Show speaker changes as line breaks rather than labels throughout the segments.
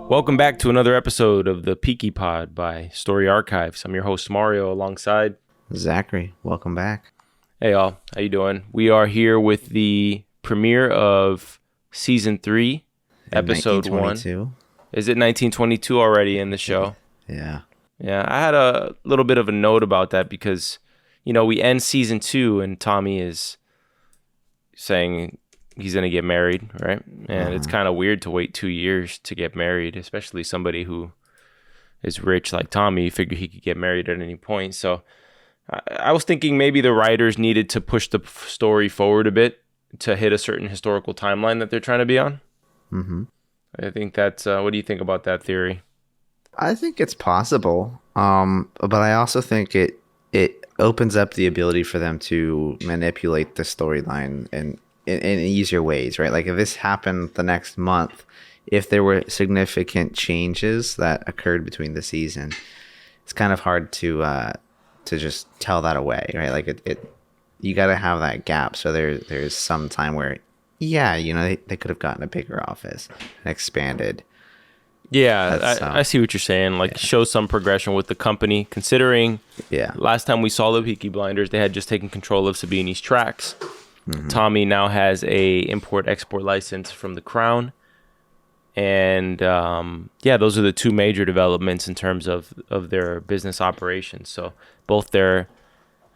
Welcome back to another episode of the Peaky Pod by Story Archives. I'm your host Mario alongside
Zachary. Welcome back.
Hey y'all, how you doing? We are here with the premiere of Season 3, Episode 1. Is it 1922 already in the show?
Yeah.
Yeah, I had a little bit of a note about that because, you know, we end Season 2 and Tommy is saying he's going to get married, right? And it's kind of weird to wait 2 years to get married, especially somebody who is rich like Tommy. You figure he could get married at any point. So I was thinking maybe the writers needed to push the story forward a bit to hit a certain historical timeline that they're trying to be on. Mm-hmm. I think that's, what do you think about that theory?
I think it's possible, but I also think it opens up the ability for them to manipulate the storyline in easier ways, right? Like if this happened the next month, if there were significant changes that occurred between the season, it's kind of hard to just tell that away, right? Like you got to have that gap. So there's some time where, yeah, you know, they could have gotten a bigger office and expanded.
Yeah, I see what you're saying. Like, show some progression with the company, considering last time we saw the Peaky Blinders, they had just taken control of Sabini's tracks. Mm-hmm. Tommy now has a import-export license from the Crown. And, those are the two major developments in terms of their business operations. So both their,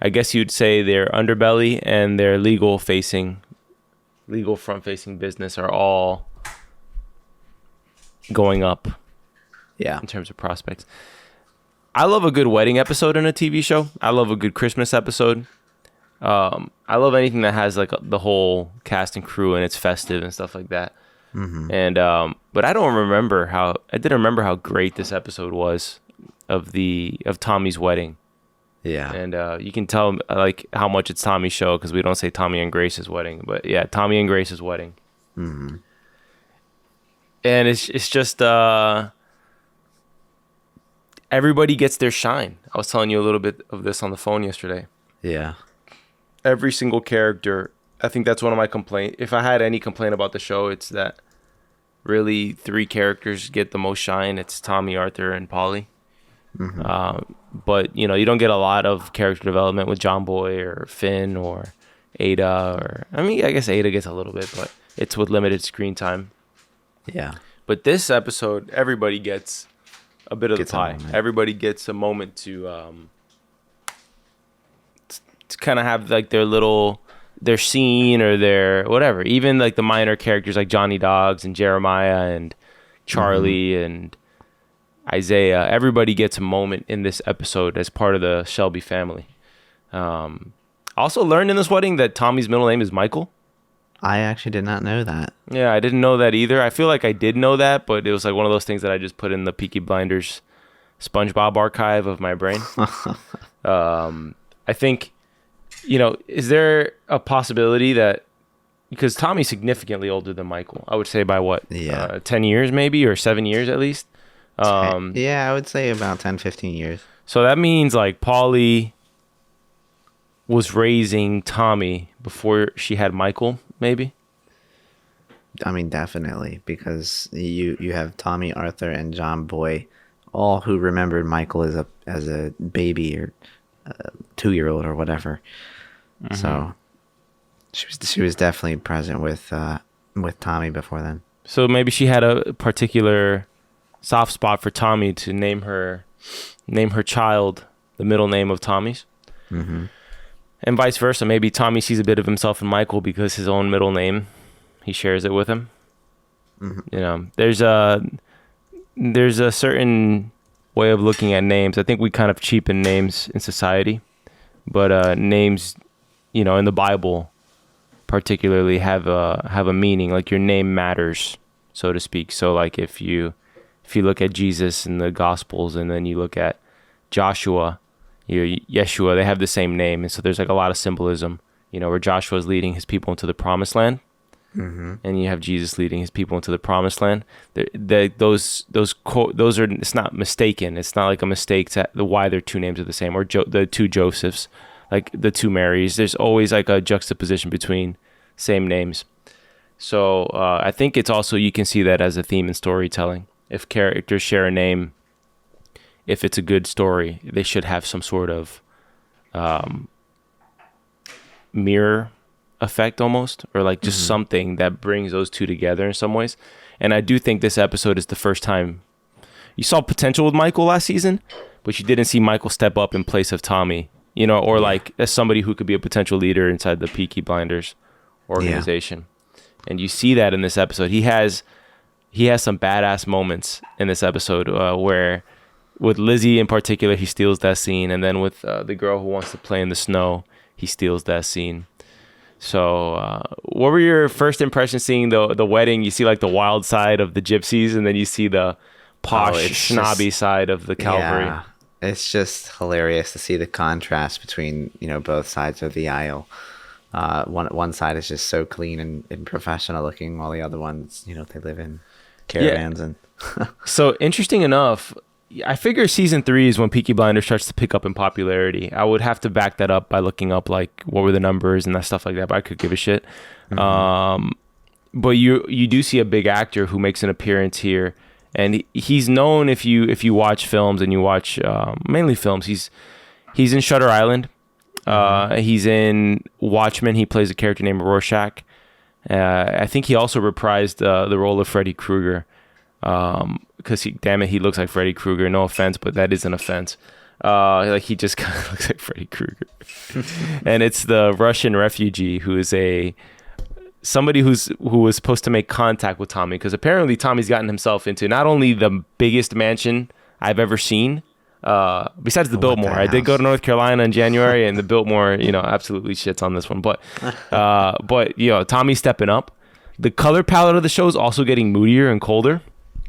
I guess you'd say their underbelly and their legal front-facing business are all going up in terms of prospects. I love a good wedding episode in a TV show. I love a good Christmas episode. I love anything that has like the whole cast and crew and it's festive and stuff like that. Mm-hmm. And but I didn't remember how great this episode was of Tommy's wedding.
Yeah.
And you can tell like how much it's Tommy's show because we don't say Tommy and Grace's wedding, but yeah, Tommy and Grace's wedding. Mm-hmm. And it's just everybody gets their shine. I was telling you a little bit of this on the phone yesterday.
Yeah.
Every single character, I think that's one of my complaints. If I had any complaint about the show, it's that really 3 characters get the most shine. It's Tommy, Arthur, and Paulie. Mm-hmm. But, you know, you don't get a lot of character development with John Boy or Finn or Ada. I guess Ada gets a little bit, but it's with limited screen time.
Yeah.
But this episode, everybody gets a bit of the pie. Everybody gets a moment to kind of have like their scene or their whatever. Even like the minor characters like Johnny Dogs and Jeremiah and Charlie and Isaiah. Everybody gets a moment in this episode as part of the Shelby family. Also learned in this wedding that Tommy's middle name is Michael.
I actually did not know that.
Yeah, I didn't know that either. I feel like I did know that, but it was like one of those things that I just put in the Peaky Blinders SpongeBob archive of my brain. I think, you know, is there a possibility that, because Tommy's significantly older than Michael, I would say by what? 10 years maybe, or 7 years at least?
I would say about 10, 15 years.
So that means like Paulie was raising Tommy before she had Michael, maybe?
I mean, definitely, because you have Tommy, Arthur, and John Boy, all who remembered Michael as a baby or a 2-year-old or whatever. Mm-hmm. So she was definitely present with Tommy before then. So maybe she had a particular soft spot for Tommy to name her child the middle name of Tommy's. Mm-hmm. And vice versa. Maybe Tommy sees a bit of himself in Michael because his own middle name, he shares it with him. Mm-hmm. You know, there's a certain way of looking at names. I think we kind of cheapen names in society, but names, you know, in the Bible particularly have a meaning. Like your name matters, so to speak. So like if you look at Jesus in the Gospels and then you look at Joshua, Yeshua, they have the same name, and so there's like a lot of symbolism, you know, where Joshua is leading his people into the promised land, and you have Jesus leading his people into the promised land. Those are, it's not mistaken. It's not like a mistake to why their two names are the same, or the two Josephs, like the two Marys. There's always like a juxtaposition between same names. So I think it's also, you can see that as a theme in storytelling.
if characters share a name, if it's a good story, they should have some sort of mirror effect almost, or like just something that brings those two together in some ways. And I do think this episode is the first time you saw potential with Michael last season, but you didn't see Michael step up in place of Tommy, you know, or like as somebody who could be a potential leader inside the Peaky Blinders organization. And you see that in this episode. He has some badass moments in this episode where with Lizzie in particular, he steals that scene. And then with the girl who wants to play in the snow, he steals that scene. So what were your first impressions seeing the wedding? You see like the wild side of the gypsies, and then you see the posh, snobby side of the cavalry.
Yeah, it's just hilarious to see the contrast between, you know, both sides of the aisle. One side is just so clean and professional looking, while the other ones, you know, they live in caravans. And
So interesting enough, I figure season 3 is when Peaky Blinders starts to pick up in popularity. I would have to back that up by looking up like what were the numbers and that stuff like that, but I could give a shit. But you do see a big actor who makes an appearance here, and he's known if you watch films, and you watch mainly films. He's in Shutter Island. He's in Watchmen. He plays a character named Rorschach. I think he also reprised the role of Freddy Krueger. Because he looks like Freddy Krueger. No offense, but that is an offense. Like he just kind of looks like Freddy Krueger. And it's the Russian refugee who is somebody who was supposed to make contact with Tommy, because apparently Tommy's gotten himself into not only the biggest mansion I've ever seen, besides the Biltmore. I did go to North Carolina in January, and the Biltmore, you know, absolutely shits on this one. But you know, Tommy's stepping up. The color palette of the show is also getting moodier and colder.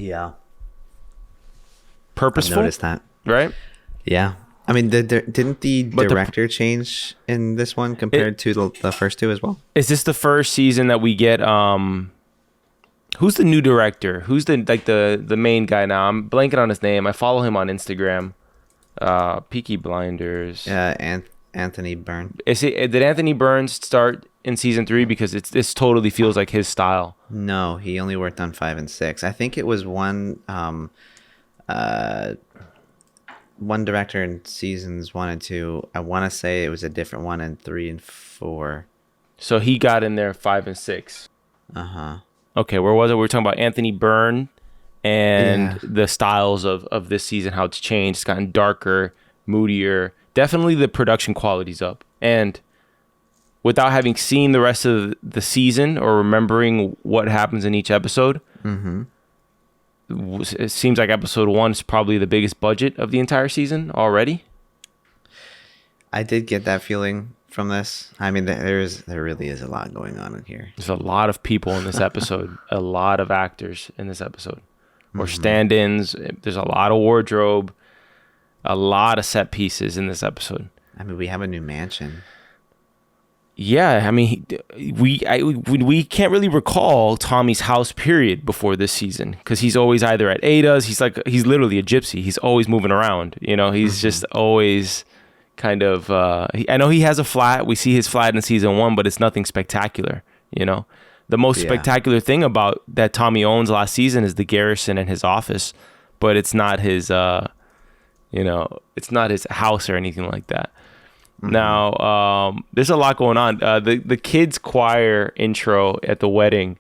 yeah,
Purposeful.
I noticed that.
Right?
Yeah. I mean, didn't the director change in this one compared to the first two as well?
Is this the first season that we get who's the new director? Who's the main guy now? I'm blanking on his name. I follow him on Instagram. Peaky Blinders.
Anthony Byrne.
Did Anthony Burns start in season 3? Because this totally feels like his style.
No, he only worked on 5 and 6. I think it was one director in seasons 1 and 2. I want to say it was a different one in 3 and 4.
So he got in there 5 and 6. Okay, where was it? We were talking about Anthony Byrne and the styles of this season, how it's changed. It's gotten darker, moodier. Definitely the production quality's up. And without having seen the rest of the season or remembering what happens in each episode, it seems like episode 1 is probably the biggest budget of the entire season already.
I did get that feeling from this. I mean, there really is a lot going on in here.
There's a lot of people in this episode, a lot of actors in this episode, or stand-ins. There's a lot of wardrobe, a lot of set pieces in this episode.
I mean, we have a new mansion.
Yeah, I mean, we can't really recall Tommy's house period before this season, because he's always either at Ada's. He's literally a gypsy. He's always moving around. You know, he's just always kind of. I know he has a flat. We see his flat in season 1, but it's nothing spectacular. You know, the most spectacular thing about that Tommy owns last season is the garrison and his office, but it's not his. You know, it's not his house or anything like that. Now, there's a lot going on. The kids' choir intro at the wedding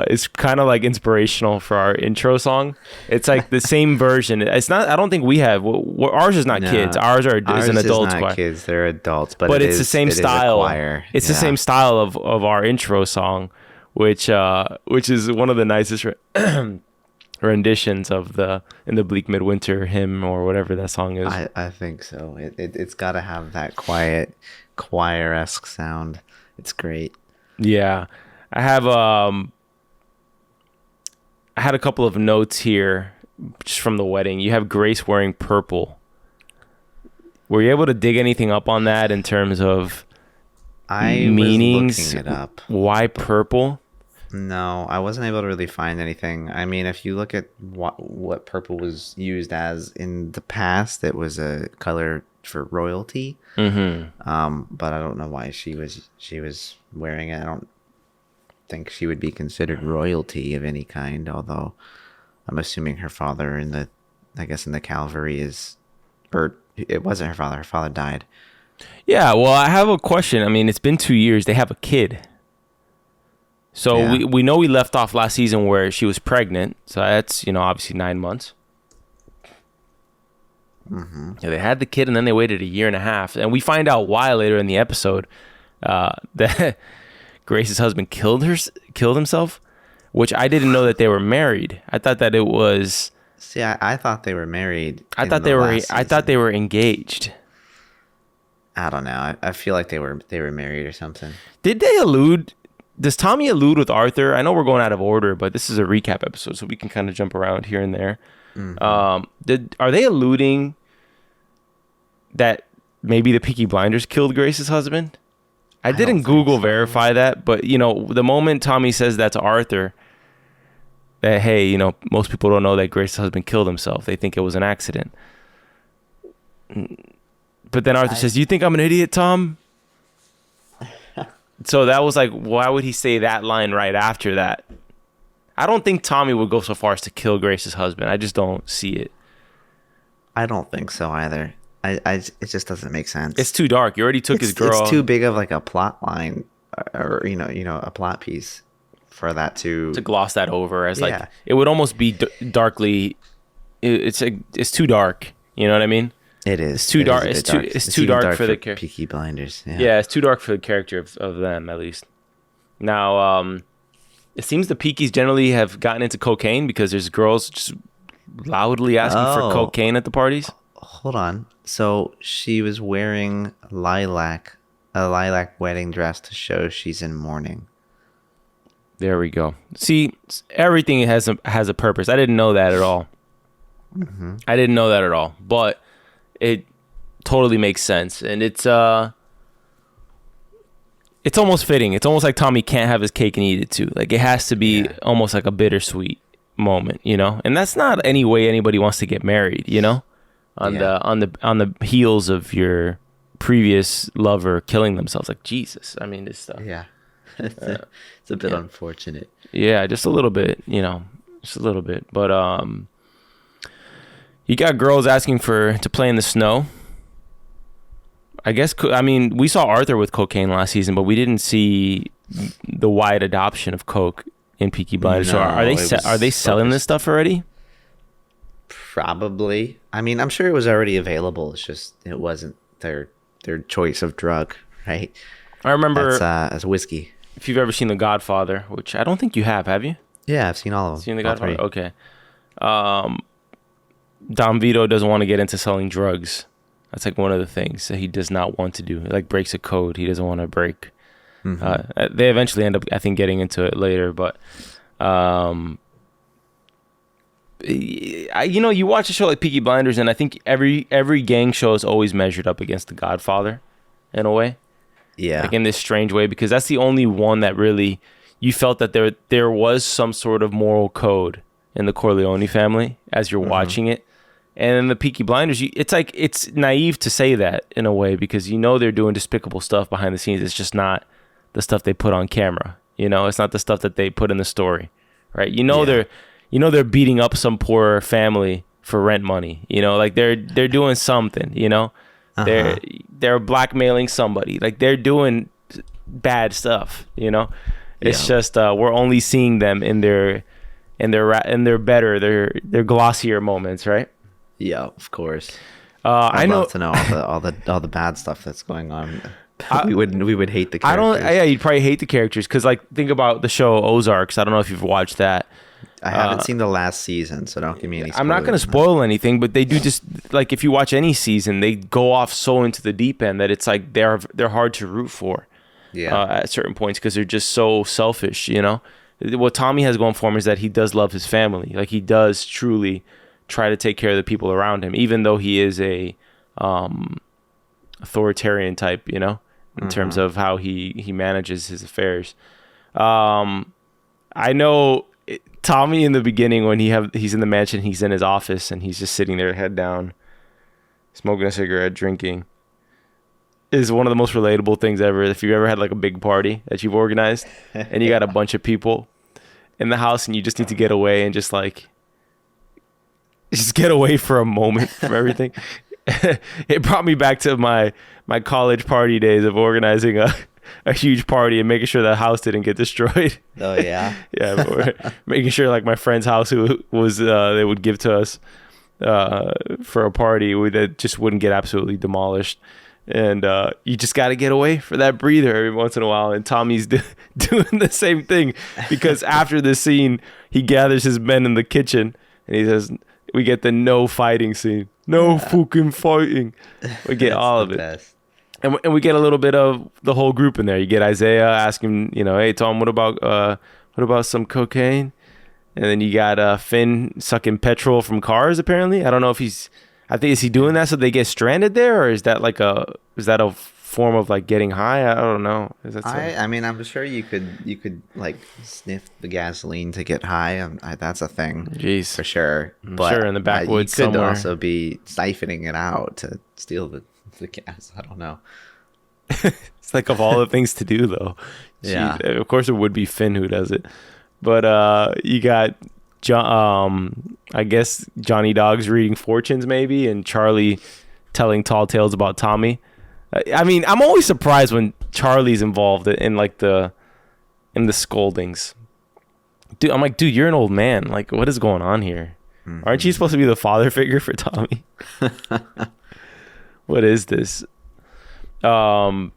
is kind of like inspirational for our intro song. It's like the same version. It's not. I don't think we have. Ours is not kids. Ours is an adult choir.
Kids, they're adults, but
it's the same style. It's the same style of our intro song, which is one of the nicest renditions of in the Bleak Midwinter hymn, or whatever that song is.
I think so. It's got to have that quiet choir-esque sound. It's great.
Yeah, I had a couple of notes here just from the wedding. You have Grace wearing purple. Were you able to dig anything up on that in terms of meanings?
Was looking it up.
Why purple?
No, I wasn't able to really find anything. I mean, if you look at what purple was used as in the past, it was a color for royalty. But I don't know why she was wearing it. I don't think she would be considered royalty of any kind, although I'm assuming her father in the, I guess in the cavalry is, or it wasn't her father. Her father died.
Yeah, well, I have a question. I mean, it's been 2 years. They have a kid. So
Yeah.
we know we left off last season where she was pregnant. So that's, obviously 9 months.
Mm-hmm.
Yeah, they had the kid and then they waited 1.5 years. And we find out why later in the episode that Grace's husband killed himself, which I didn't know that they were married. I thought that it was...
See, I thought they were married.
I thought they were engaged.
I don't know. I feel like they were married or something.
Did they allude? Does Tommy allude with Arthur? I know we're going out of order, but this is a recap episode, so we can kind of jump around here and there.
Mm-hmm.
Are they alluding that maybe the Peaky Blinders killed Grace's husband? I didn't Google verify that, but the moment Tommy says that to Arthur, that hey, most people don't know that Grace's husband killed himself. They think it was an accident. But then Arthur says, "You think I'm an idiot, Tom?" So that was like, why would he say that line right after that? I don't think Tommy would go so far as to kill Grace's husband. I just don't see it.
I don't think so either. It just doesn't make sense.
It's too dark. You already took his girl.
It's too big of like a plot line, or a plot piece for that to
gloss that over as like it would almost be darkly. It's too dark. You know what I mean?
It is.
It's too dark. It's too dark for the character.
Peaky Blinders.
Yeah, it's too dark for the character of them, at least. Now, it seems the Peakies generally have gotten into cocaine because there's girls just loudly asking for cocaine at the parties.
Hold on. So she was wearing a lilac wedding dress to show she's in mourning.
There we go. See, everything has a purpose. I didn't know that at all.
Mm-hmm.
I didn't know that at all, but it totally makes sense, and it's almost fitting. It's almost like Tommy can't have his cake and eat it too. Like it has to be almost like a bittersweet moment, And that's not any way anybody wants to get married, on the heels of your previous lover killing themselves. Like Jesus, I mean this stuff.
Yeah, it's a bit unfortunate.
Yeah, just a little bit, just a little bit, but you got girls asking to play in the snow. I guess, we saw Arthur with cocaine last season, but we didn't see the wide adoption of coke in Peaky Blinders. So are they selling this stuff already?
Probably. I'm sure it was already available. It's just it wasn't their choice of drug, right?
I remember
as whiskey.
If you've ever seen The Godfather, which I don't think you have you?
Yeah, I've seen all of them.
Seen The Godfather? Okay. Don Vito doesn't want to get into selling drugs. That's like one of the things that he does not want to do. It like breaks a code he doesn't want to break. Mm-hmm. They eventually end up, I think, getting into it later. But, you watch a show like Peaky Blinders, and I think every gang show is always measured up against The Godfather in a way.
Yeah.
Like in this strange way, because that's the only one that really you felt that there was some sort of moral code in the Corleone family as you're watching it. And in the Peaky Blinders, it's naive to say that in a way, because they're doing despicable stuff behind the scenes. It's just not the stuff they put on camera. It's not the stuff that they put in the story, right? They're beating up some poor family for rent money. Like they're doing something. They're blackmailing somebody. Like they're doing bad stuff. It's just we're only seeing them in their better, their glossier moments, right?
Yeah, of course.
I'd
love to know all the bad stuff that's going on. We would hate the characters.
You'd probably hate the characters because think about the show Ozarks. I don't know if you've watched that.
I haven't seen the last season, so don't give me any spoilers.
I'm not going to spoil anything, but they do just like if you watch any season, they go off so into the deep end that it's like they're hard to root for.
Yeah.
At certain points because they're just so selfish. What Tommy has going for him is that he does love his family. Like he does truly try to take care of the people around him, even though he is a authoritarian type, in terms of how he manages his affairs. I know Tommy in the beginning when he's in the mansion, he's in his office and he's just sitting there, head down, smoking a cigarette, drinking, is one of the most relatable things ever. If you ever had like a big party that you've organized and you got a bunch of people in the house and you just need to get away and just like just get away for a moment from everything. It brought me back to my college party days of organizing a huge party and making sure the house didn't get destroyed.
Oh yeah.
Yeah, making sure like my friend's house who was they would give to us for a party that just wouldn't get absolutely demolished. And you just got to get away for that breather every once in a while. And Tommy's doing the same thing, because after this scene, he gathers his men in the kitchen and he says, we get the no fighting scene. No fucking fighting. We get all of it. Best. And we get a little bit of the whole group in there. You get Isaiah asking, hey, Tom, what about some cocaine? And then you got Finn sucking petrol from cars, apparently. I don't know if is he doing that so they get stranded there, or is that a form of like getting high? I don't know.
I mean, I'm sure you could like sniff the gasoline to get high. That's a thing.
Jeez,
for sure.
But sure, in the backwoods
you could
somewhere.
also be siphoning it out to steal the gas. I don't know.
It's like of all the things to do, though.
Yeah.
Jeez, of course, it would be Finn who does it. But you got I guess Johnny Dogs reading fortunes, maybe, and Charlie telling tall tales about Tommy. I mean, I'm always surprised when Charlie's involved in the scoldings. Dude, I'm like, dude, you're an old man. Like, what is going on here? Mm-hmm. Aren't you supposed to be the father figure for Tommy? What is this? I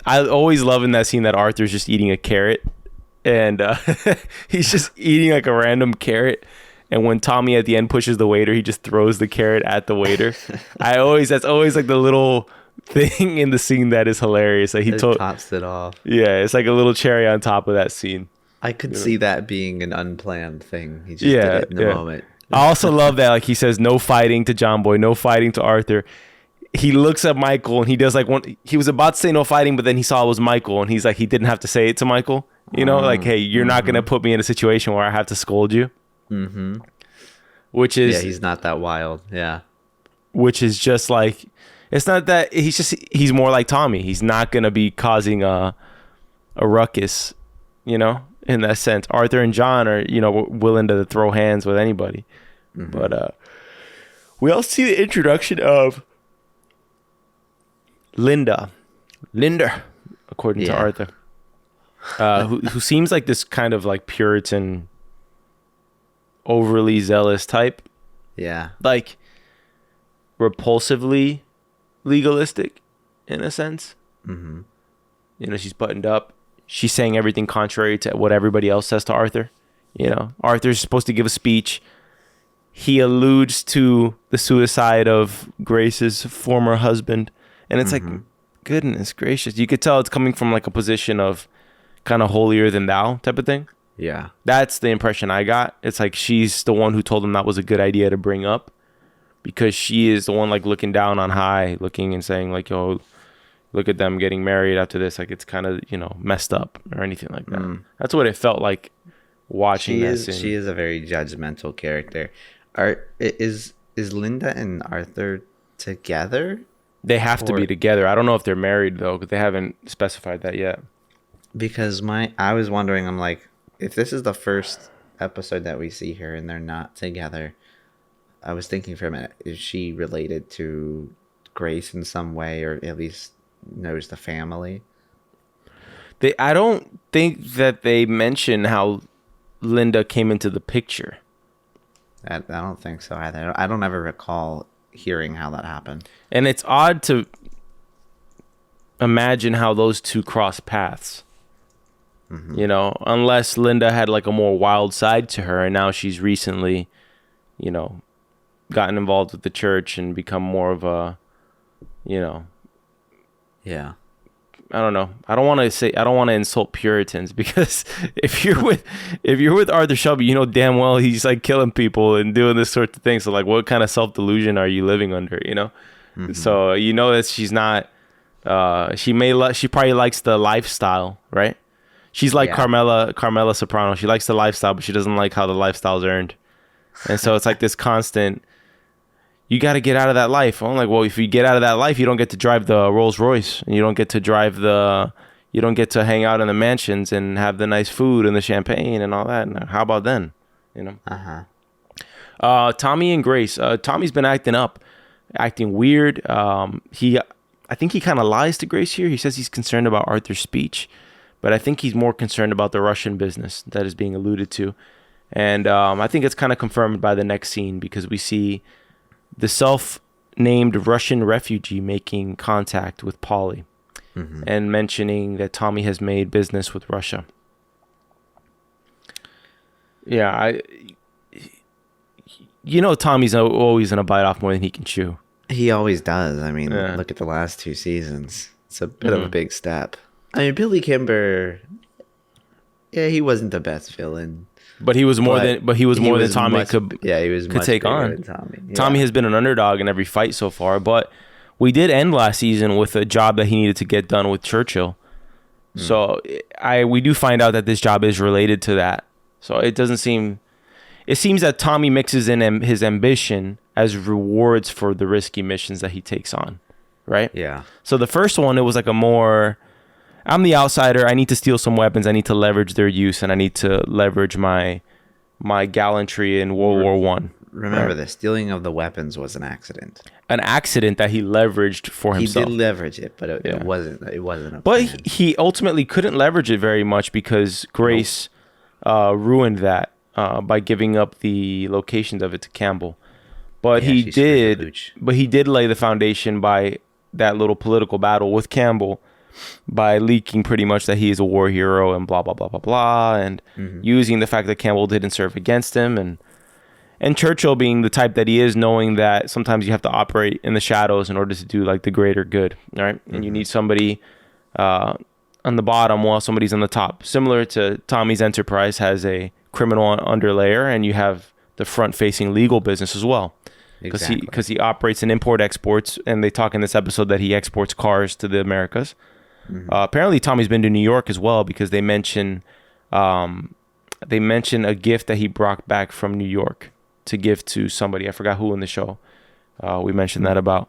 always love in that scene that Arthur's just eating a carrot, and he's just eating like a random carrot. And when Tommy at the end pushes the waiter, he just throws the carrot at the waiter. That's always like the little thing in the scene that is hilarious. Like
tops it off.
Yeah, it's like a little cherry on top of that scene.
I could see that being an unplanned thing. He just did it in the moment.
I also love that, like, he says no fighting to John Boy, no fighting to Arthur. He looks at Michael and he does like he was about to say no fighting, but then he saw it was Michael and he's like, he didn't have to say it to Michael. Like, hey, you're not going to put me in a situation where I have to scold you.
Mm-hmm.
Which is...
Yeah, he's not that wild. Yeah.
Which is just like... It's not that... He's more like Tommy. He's not going to be causing a ruckus, in that sense. Arthur and John are, willing to throw hands with anybody. Mm-hmm. But we also see the introduction of Linda, according to Arthur. Who seems like this kind of like Puritan, overly zealous type.
Yeah.
Like repulsively legalistic in a sense.
Mm-hmm.
She's buttoned up. She's saying everything contrary to what everybody else says to Arthur. Arthur's supposed to give a speech. He alludes to the suicide of Grace's former husband. And it's like, goodness gracious. You could tell it's coming from like a position of kind of holier than thou type of thing.
Yeah.
That's the impression I got. It's like she's the one who told him that was a good idea to bring up, because she is the one like looking down on high, looking and saying like, yo, look at them getting married after this. Like, it's kind of, messed up or anything like that. That's what it felt like watching this.
She is a very judgmental character. Is Linda and Arthur together?
They have to be together. I don't know if they're married though, because they haven't specified that yet.
Because I was wondering, I'm like, if this is the first episode that we see her and they're not together, I was thinking for a minute, is she related to Grace in some way, or at least knows the family?
I don't think that they mention how Linda came into the picture.
I don't think so either. I don't ever recall hearing how that happened.
And it's odd to imagine how those two cross paths. Unless Linda had like a more wild side to her, and now she's recently, gotten involved with the church and become more of a,
Yeah.
I don't know. I don't want to insult Puritans, because if you're with Arthur Shelby, damn well he's like killing people and doing this sort of thing. So like, what kind of self-delusion are you living under? So that she's not. She probably likes the lifestyle, right? She's like Carmela Soprano. She likes the lifestyle, but she doesn't like how the lifestyle's earned. And so it's like this constant, you got to get out of that life. I'm like, well, if you get out of that life, you don't get to drive the Rolls Royce, and you don't get to hang out in the mansions and have the nice food and the champagne and all that. And how about then? Tommy and Grace. Tommy's been acting weird. I think he kind of lies to Grace here. He says he's concerned about Arthur's speech, but I think he's more concerned about the Russian business that is being alluded to. And I think it's kind of confirmed by the next scene, because we see the self-named Russian refugee making contact with Paulie and mentioning that Tommy has made business with Russia. Yeah, Tommy's always going to bite off more than he can chew.
He always does. I mean, look at the last 2 seasons. It's a bit of a big step. I mean, Billy Kimber, yeah, he wasn't the best villain.
But he was more than Tommy could take on.
Tommy. Yeah.
Tommy has been an underdog in every fight so far, but we did end last season with a job that he needed to get done with Churchill. So we do find out that this job is related to that. So it seems that Tommy mixes in his ambition as rewards for the risky missions that he takes on, right?
Yeah.
So the first one, it was like I'm the outsider. I need to steal some weapons. I need to leverage their use, and I need to leverage my gallantry in World War One.
Remember, the stealing of the weapons was an accident.
An accident that he leveraged for himself.
He did leverage it, but it wasn't. It wasn't.
But he ultimately couldn't leverage it very much because Grace ruined that by giving up the locations of it to Campbell. But he did lay the foundation by that little political battle with Campbell, by leaking pretty much that he is a war hero and blah, blah, blah, blah, blah, and using the fact that Campbell didn't serve against him, and Churchill being the type that he is, knowing that sometimes you have to operate in the shadows in order to do like the greater good, right? And you need somebody on the bottom while somebody's on the top. Similar to Tommy's enterprise has a criminal underlayer, and you have the front-facing legal business as well. Because he operates in import-exports, and they talk in this episode that he exports cars to the Americas. Apparently Tommy's been to New York as well, because they mention a gift that he brought back from New York to give to somebody. I forgot who in the show we mentioned that about.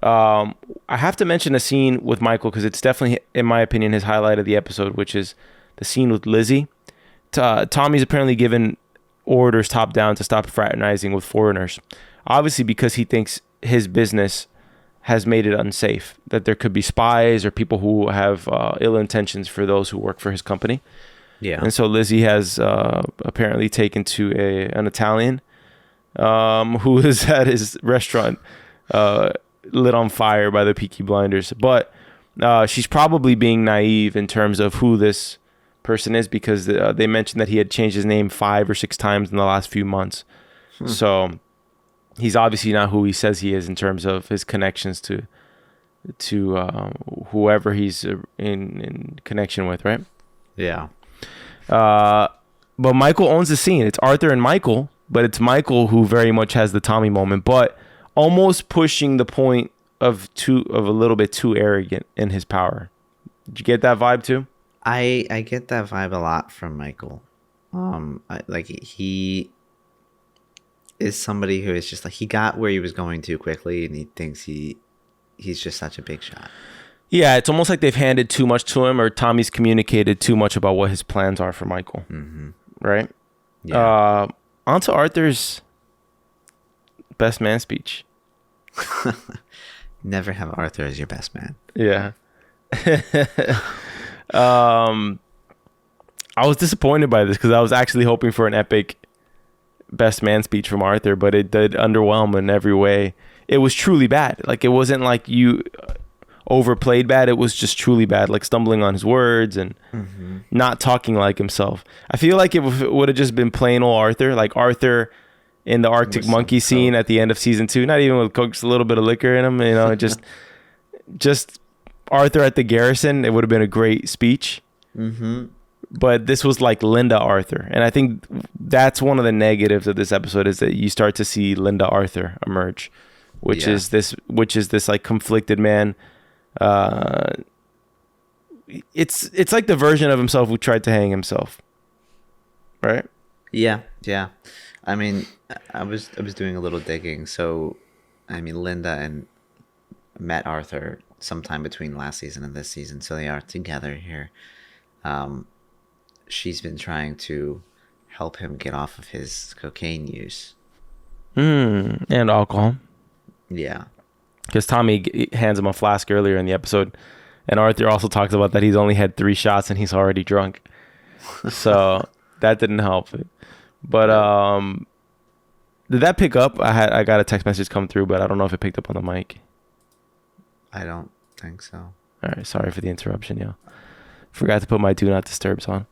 I have to mention a scene with Michael, because it's definitely, in my opinion, his highlight of the episode, which is the scene with Lizzie. Tommy's apparently given orders top down to stop fraternizing with foreigners, obviously because he thinks his business has made it unsafe, that there could be spies or people who have ill intentions for those who work for his company. Yeah. And so Lizzie has apparently taken to an Italian who is at his restaurant lit on fire by the Peaky Blinders. But she's probably being naive in terms of who this person is, because they mentioned that he had changed his name 5 or 6 times in the last few months. So he's obviously not who he says he is in terms of his connections to whoever he's in connection with, right?
Yeah.
But Michael owns the scene. It's Arthur and Michael, but it's Michael who very much has the Tommy moment, but almost pushing the point of a little bit too arrogant in his power. Did you get that vibe too?
I get that vibe a lot from Michael. He is somebody who is just like, he got where he was going too quickly, and he thinks he's just such a big shot.
Yeah, it's almost like they've handed too much to him, or Tommy's communicated too much about what his plans are for Michael. Right? Yeah. On to Arthur's best man speech.
Never have Arthur as your best man.
Yeah. I was disappointed by this, because I was actually hoping for an epic best man speech from Arthur, but it did underwhelm in every way. It was truly bad. Like, it wasn't like you overplayed bad. It was just truly bad, like stumbling on his words and not talking like himself. I feel like it would have just been plain old Arthur, like Arthur in the Arctic Monkey scene at the end of season 2, not even with Coke, just a little bit of liquor in him, just Arthur at the garrison. It would have been a great speech. But this was like Linda Arthur, and I think that's one of the negatives of this episode, is that you start to see Linda Arthur emerge, which is this like conflicted man. It's like the version of himself who tried to hang himself, right?
Yeah. I mean, I was doing a little digging. So, I mean, Linda met Arthur sometime between last season and this season, so they are together here. She's been trying to help him get off of his cocaine use,
And alcohol.
Yeah.
Because Tommy hands him a flask earlier in the episode, and Arthur also talks about that he's only had 3 shots and he's already drunk. So that didn't help. But did that pick up? I got a text message come through, but I don't know if it picked up on the mic.
I don't think so.
All right, sorry for the interruption, yo. Forgot to put my do not disturbs on.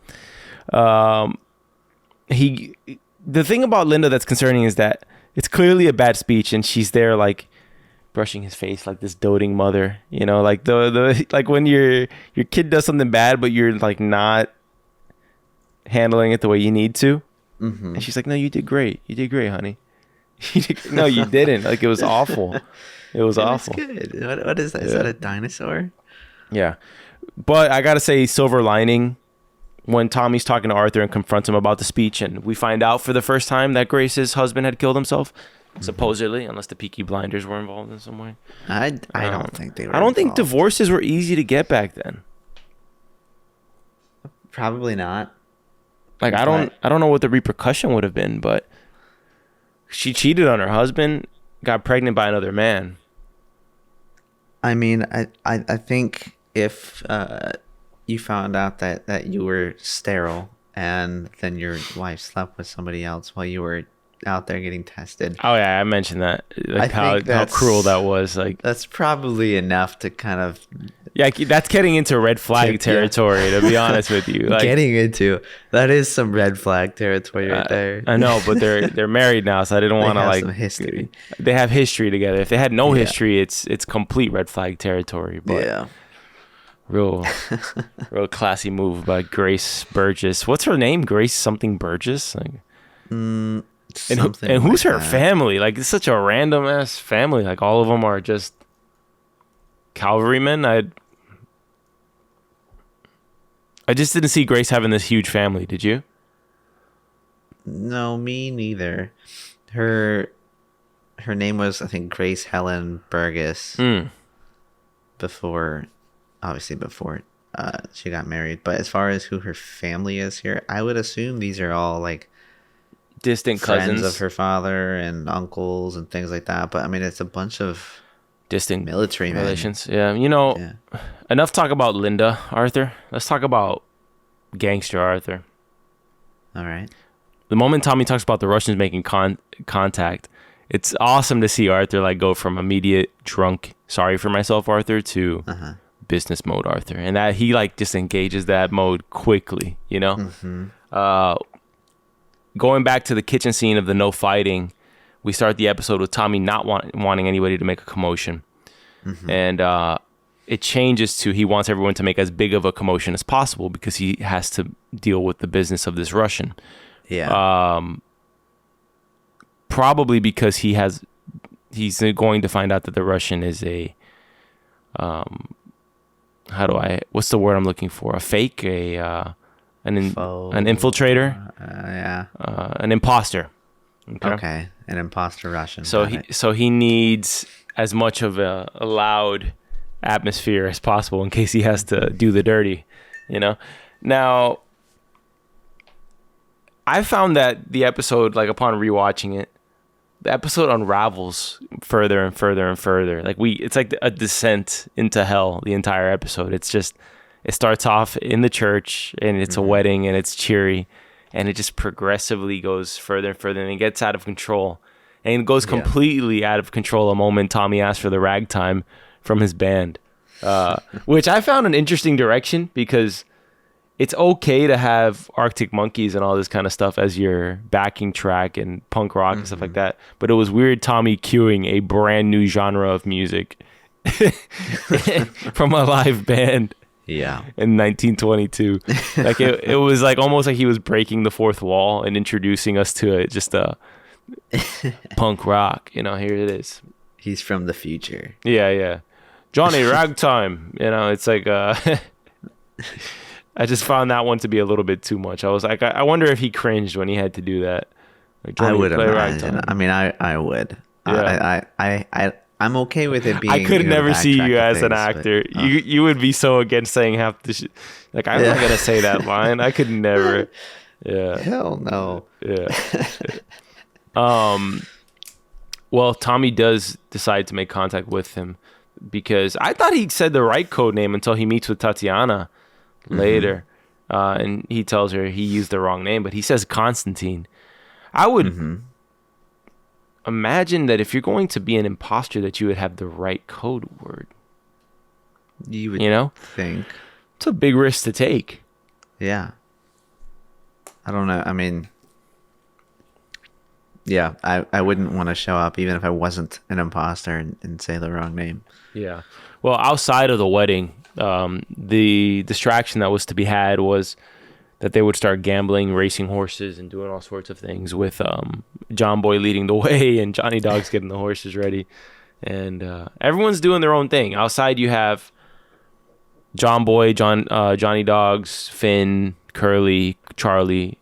The thing about Linda that's concerning is that it's clearly a bad speech, and she's there like brushing his face like this doting mother, you know, like the like when your kid does something bad, but you're like not handling it the way you need to, and she's like, "No, you did great, honey." No, you didn't. Like, it was awful. It was awful.
Good. What is that? Is that a dinosaur?
Yeah. But I got to say, silver lining, when Tommy's talking to Arthur and confronts him about the speech, and we find out for the first time that Grace's husband had killed himself, supposedly, unless the Peaky Blinders were involved in some way.
I don't think they were.
I don't think divorces were easy to get back then.
Probably not.
Like, I don't know what the repercussion would have been, but she cheated on her husband, got pregnant by another man.
I mean, I think if you found out that you were sterile and then your wife slept with somebody else while you were out there getting tested.
Oh yeah, I mentioned that. Like how cruel that was. Like,
that's probably enough to kind of.
Yeah, that's getting into red flag territory, to be honest with you. Like,
that is some red flag territory right there.
I know, but they're married now, so I didn't want to like
some history.
They have history together. If they had no history, it's complete red flag territory. But
yeah,
real classy move by Grace Burgess. What's her name? Grace something Burgess. Like, and who's her family? Like, it's such a random ass family. Like, all of them are just cavalrymen. I just didn't see Grace having this huge family. Did you?
No, me neither. Her name was, I think, Grace Helen Burgess. Before she got married. But as far as who her family is here, I would assume these are all like
distant
friends
cousins
of her father and uncles and things like that. But I mean, it's a bunch of
distant
military
relations. Yeah, enough talk about Linda, Arthur. Let's talk about gangster Arthur.
All right.
The moment Tommy talks about the Russians making contact, it's awesome to see Arthur like go from immediate drunk, sorry for myself Arthur, to business mode Arthur, and that he like just engages that mode quickly. You know, going back to the kitchen scene of the no fighting. We start the episode with Tommy not wanting anybody to make a commotion. And it changes to he wants everyone to make as big of a commotion as possible because he has to deal with the business of this Russian.
Yeah.
Probably because he's going to find out that the Russian is a what's the word I'm looking for? A fake, an infiltrator, an impostor.
Okay, an imposter Russian.
So he needs as much of a loud atmosphere as possible in case he has to do the dirty, you know. Now, I found that the episode, like upon rewatching it, the episode unravels further and further and further. Like it's like a descent into hell. The entire episode. It's just it starts off in the church and it's a wedding and it's cheery. And it just progressively goes further and further, and it gets out of control. And it goes completely out of control the moment Tommy asks for the ragtime from his band, which I found an interesting direction because it's okay to have Arctic Monkeys and all this kind of stuff as your backing track and punk rock and stuff like that. But it was weird Tommy cueing a brand new genre of music from a live band.
Yeah.
In 1922. Like it was like almost like he was breaking the fourth wall and introducing us to just a punk rock, you know, here it is.
He's from the future.
Yeah. Johnny Ragtime, you know, it's like I just found that one to be a little bit too much. I was like, I wonder if he cringed when he had to do that.
Like, I would imagine. I mean, I would. Yeah. I'm okay with it being.
I could never see you as an actor. But, you would be so against saying half the shit. Like, I'm not gonna say that line. I could never. Yeah.
Hell no.
Yeah. Well, Tommy does decide to make contact with him because I thought he said the right code name until he meets with Tatiana later. And he tells her he used the wrong name, but he says Constantine. I would imagine that if you're going to be an imposter, that you would have the right code word.
You would think.
It's a big risk to take.
Yeah. I don't know. I mean, yeah, I wouldn't want to show up even if I wasn't an imposter and say the wrong name.
Yeah. Well, outside of the wedding, the distraction that was to be had was that they would start gambling, racing horses, and doing all sorts of things with John Boy leading the way and Johnny Dog's getting the horses ready. And everyone's doing their own thing. Outside, you have John Boy, Johnny Dogs, Finn, Curly, Charlie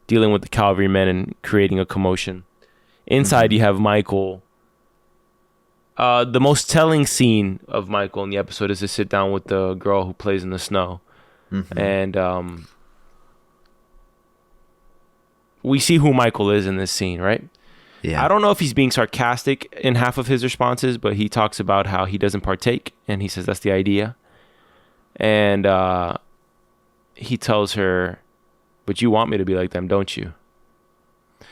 dealing with the cavalrymen and creating a commotion. Inside, you have Michael. The most telling scene of Michael in the episode is to sit down with the girl who plays in the snow. And we see who Michael is in this scene, right?
Yeah.
I don't know if he's being sarcastic in half of his responses, but he talks about how he doesn't partake, and he says that's the idea. And he tells her, but you want me to be like them, don't you?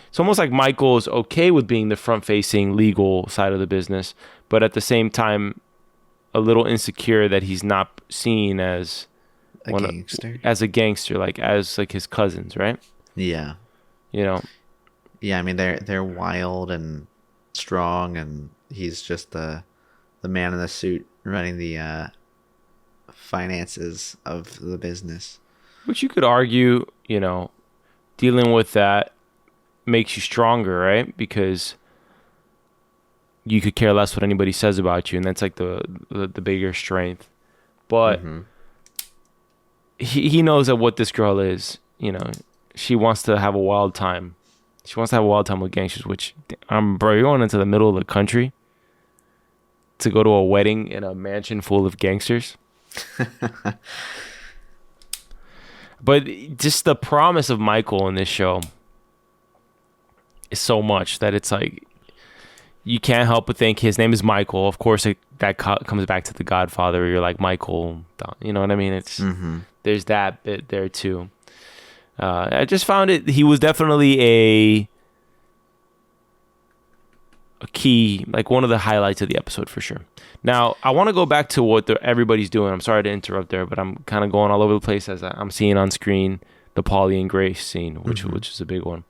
It's almost like Michael's okay with being the front-facing legal side of the business, but at the same time, a little insecure that he's not seen as
a gangster,
like his cousins, right?
Yeah. Yeah, I mean they're wild and strong, and he's just the man in the suit running the finances of the business.
Which you could argue, dealing with that makes you stronger, right? Because you could care less what anybody says about you, and that's like the bigger strength. But he knows that what this girl is, she wants to have a wild time. She wants to have a wild time with gangsters, which, bro, you're going into the middle of the country to go to a wedding in a mansion full of gangsters. But just the promise of Michael in this show is so much that it's like you can't help but think his name is Michael. Of course, that comes back to The Godfather, where you're like, Michael, you know what I mean? It's there's that bit there too. I just found he was definitely a key, like one of the highlights of the episode for sure. Now, I want to go back to what everybody's doing. I'm sorry to interrupt there, but I'm kind of going all over the place as I'm seeing on screen the Paulie and Grace scene, which is a big one.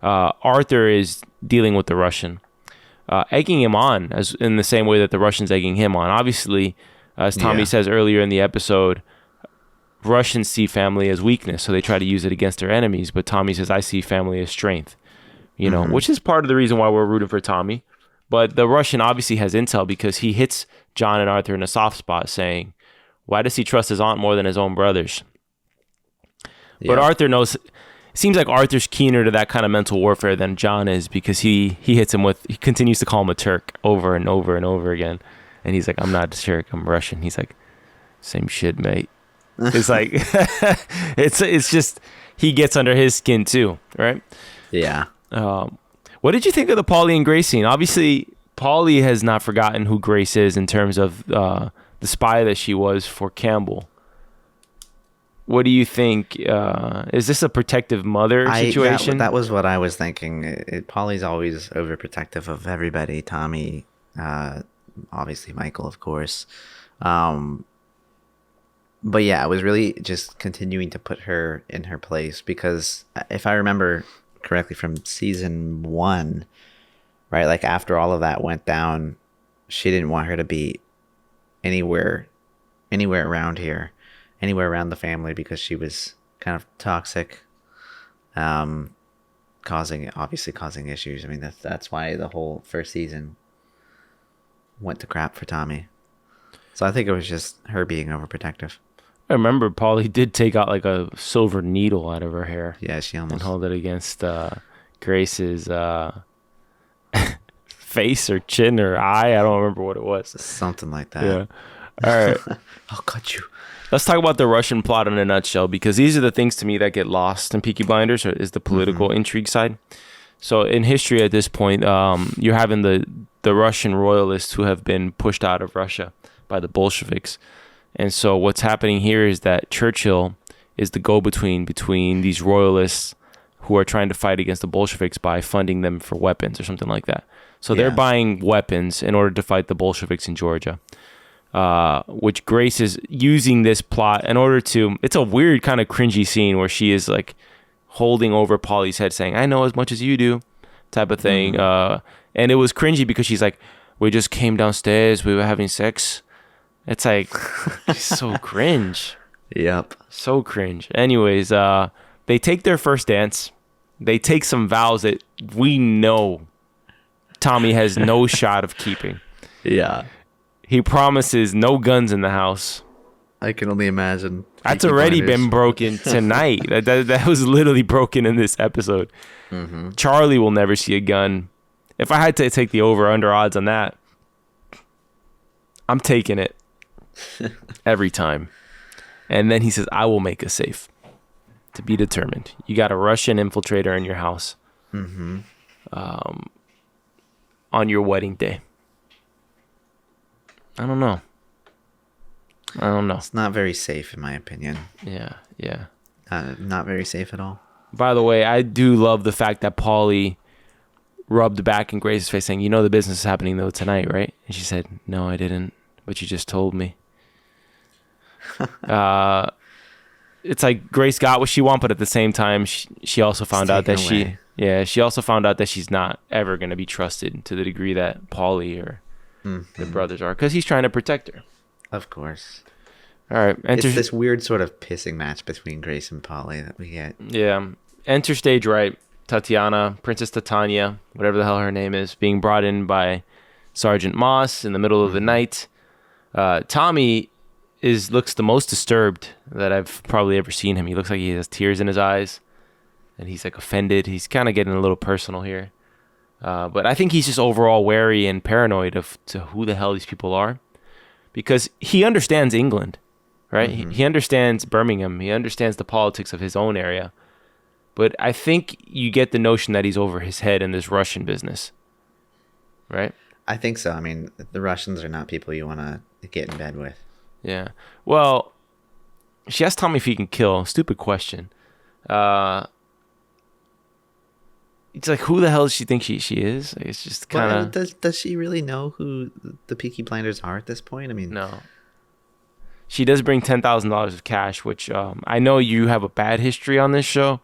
Arthur is dealing with the Russian, egging him on as in the same way that the Russian's egging him on. Obviously, as Tommy says earlier in the episode, Russians see family as weakness, so they try to use it against their enemies. But Tommy says, I see family as strength, which is part of the reason why we're rooting for Tommy. But the Russian obviously has intel because he hits John and Arthur in a soft spot saying, why does he trust his aunt more than his own brothers? Yeah. But Arthur knows, it seems like Arthur's keener to that kind of mental warfare than John is, because he hits him he continues to call him a Turk over and over and over again. And he's like, I'm not a Turk, I'm Russian. He's like, same shit, mate. It's like, it's just, he gets under his skin too, right?
Yeah.
What did you think of the Paulie and Grace scene? Obviously, Paulie has not forgotten who Grace is in terms of the spy that she was for Campbell. What do you think? Is this a protective mother situation?
That was what I was thinking. Paulie's always overprotective of everybody. Tommy, obviously Michael, of course. But yeah, I was really just continuing to put her in her place, because if I remember correctly from season 1, right, like after all of that went down, she didn't want her to be anywhere around here, anywhere around the family, because she was kind of toxic, causing issues. I mean, that's why the whole first season went to crap for Tommy. So I think it was just her being overprotective.
I remember Paulie did take out like a silver needle out of her hair.
Yeah, she almost...
and hold it against Grace's face or chin or eye. I don't remember what it was.
Something like that.
Yeah. All right.
I'll cut you.
Let's talk about the Russian plot in a nutshell, because these are the things to me that get lost in Peaky Blinders, is the political intrigue side. So in history at this point, you're having the Russian royalists who have been pushed out of Russia by the Bolsheviks. And so what's happening here is that Churchill is the go-between between these royalists who are trying to fight against the Bolsheviks by funding them for weapons or something like that. So they're buying weapons in order to fight the Bolsheviks in Georgia, which Grace is using this plot in order to... It's a weird kind of cringy scene where she is like holding over Paulie's head saying, I know as much as you do, type of thing. And it was cringy because she's like, we just came downstairs, we were having sex. It's like, so cringe.
Yep.
So cringe. Anyways, they take their first dance. They take some vows that we know Tommy has no shot of keeping.
Yeah.
He promises no guns in the house.
I can only imagine.
That's already been broken tonight. that was literally broken in this episode.
Mm-hmm.
Charlie will never see a gun. If I had to take the over-under odds on that, I'm taking it every time. And then he says, I will make a safe. To be determined. You got a Russian infiltrator in your house.
Mm-hmm.
On your wedding day. I don't know.
It's not very safe, in my opinion.
Yeah.
Not very safe at all.
By the way, I do love the fact that Paulie rubbed back in Grace's face saying, you know the business is happening though tonight, right? And she said, no, I didn't. But you just told me. It's like Grace got what she wanted, but at the same time, she also found out that she also found out that she's not ever going to be trusted to the degree that Paulie or the brothers are, because he's trying to protect her.
Of course.
All right.
It's this weird sort of pissing match between Grace and Paulie that we get.
Yeah. Enter stage right. Tatiana, Princess Tatiana, whatever the hell her name is, being brought in by Sergeant Moss in the middle of the night. Tommy looks the most disturbed that I've probably ever seen him. He looks like he has tears in his eyes and he's like offended. He's kind of getting a little personal here. But I think he's just overall wary and paranoid to who the hell these people are, because he understands England, right? Mm-hmm. He understands Birmingham. He understands the politics of his own area. But I think you get the notion that he's over his head in this Russian business, right?
I think so. I mean, the Russians are not people you want to get in bed with.
Yeah. Well, she asked Tommy if he can kill. Stupid question. It's like, who the hell does she think she is? Like, it's just kind of...
Does she really know who the Peaky Blinders are at this point? I mean...
No. She does bring $10,000 of cash, which I know you have a bad history on this show